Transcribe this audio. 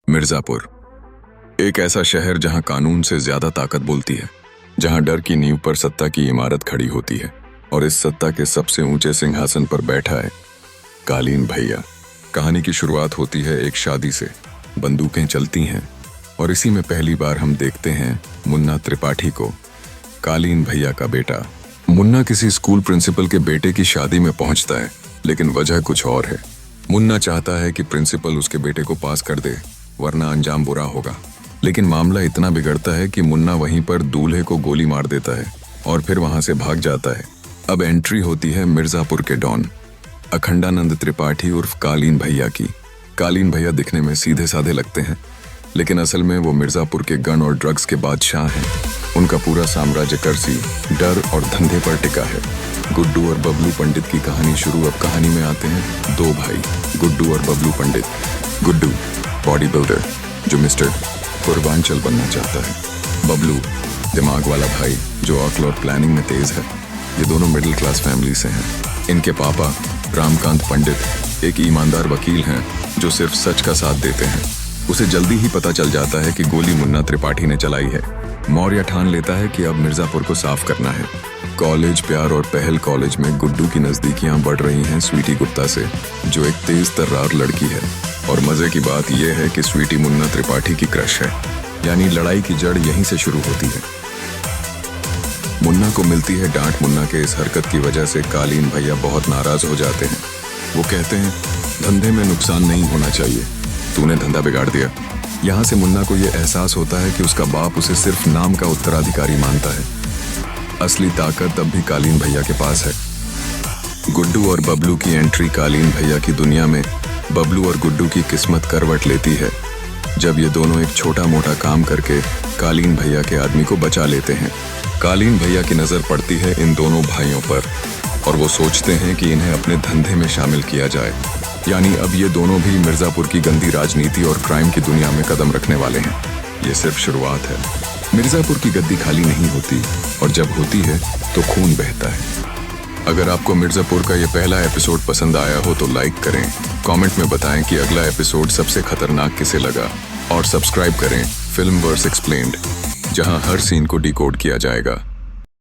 मिर्जापुर एक ऐसा शहर जहां कानून से ज्यादा ताकत बोलती है, जहां डर की नींव पर सत्ता की इमारत खड़ी होती है और इस सत्ता के सबसे ऊंचे सिंहासन पर बैठा है कालीन भैया। कहानी की शुरुआत होती है एक शादी से। बंदूकें चलती हैं और इसी में पहली बार हम देखते हैं मुन्ना त्रिपाठी को, कालीन भैया का बेटा। मुन्ना किसी स्कूल प्रिंसिपल के बेटे की शादी में पहुंचता है, लेकिन वजह कुछ और है। मुन्ना चाहता है कि प्रिंसिपल उसके बेटे को पास कर दे, वरना अंजाम बुरा होगा। लेकिन मामला इतना बिगड़ता है कि मुन्ना वहीं पर दूल्हे को गोली मार देता है और फिर वहां से भाग जाता है। अब एंट्री होती है मिर्जापुर के डॉन अखंडानंद त्रिपाठी उर्फ कालीन भैया की। कालीन भैया दिखने में सीधे साधे लगते हैं, लेकिन असल में वो मिर्जापुर के गन और ड्रग्स के बादशाह हैं। उनका पूरा साम्राज्य कर्सी, डर और धंधे पर टिका है। गुड्डू और बबलू पंडित की कहानी शुरू। अब कहानी में आते हैं दो भाई, गुड्डू और बबलू पंडित। गुड्डू बॉडी बिल्डर जो मिस्टर पूर्वांचल बनना चाहता है। बबलू दिमाग वाला भाई जो अक्ल और प्लानिंग में तेज है। ये दोनों मिडिल क्लास फैमिली से हैं। इनके पापा रामकांत पंडित एक ईमानदार वकील हैं जो सिर्फ सच का साथ देते हैं। उसे जल्दी ही पता चल जाता है कि गोली मुन्ना त्रिपाठी ने चलाई है। मौर्य ठान लेता है कि अब मिर्जापुर को साफ करना है। कॉलेज, प्यार और पहल कॉलेज में गुड्डू की नजदीकियां बढ़ रही हैं स्वीटी गुप्ता से, जो एक तेज तर्रार लड़की है। और मजे की बात यह है कि स्वीटी मुन्ना त्रिपाठी की क्रश है, यानी लड़ाई की जड़ यहीं से शुरू होती है। मुन्ना को मिलती है डांट। मुन्ना के इस हरकत की वजह से कालीन भैया बहुत नाराज हो जाते हैं। वो कहते हैं धंधे में नुकसान नहीं होना चाहिए, तूने धंधा बिगाड़ दिया। यहाँ से मुन्ना को यह एहसास होता है कि उसका बाप उसे सिर्फ नाम का उत्तराधिकारी मानता है। असली ताकत अब भी कालीन भैया के पास है। गुड्डू और बबलू की एंट्री कालीन भैया की दुनिया में। बबलू और गुड्डू की किस्मत करवट लेती है जब ये दोनों एक छोटा मोटा काम करके कालीन भैया के आदमी को बचा लेते हैं। कालीन भैया की नजर पड़ती है इन दोनों भाइयों पर और वो सोचते हैं कि इन्हें अपने धंधे में शामिल किया जाए। यानी अब ये दोनों भी मिर्जापुर की गंदी राजनीति और क्राइम की दुनिया में कदम रखने वाले हैं। ये सिर्फ शुरुआत है। मिर्जापुर की गद्दी खाली नहीं होती, और जब होती है तो खून बहता है। अगर आपको मिर्जापुर का ये पहला एपिसोड पसंद आया हो तो लाइक करें, कमेंट में बताएं कि अगला एपिसोड सबसे खतरनाक किसे लगा, और सब्सक्राइब करें फिल्म वर्स एक्सप्लेन्ड, जहां हर सीन को डिकोड किया जाएगा।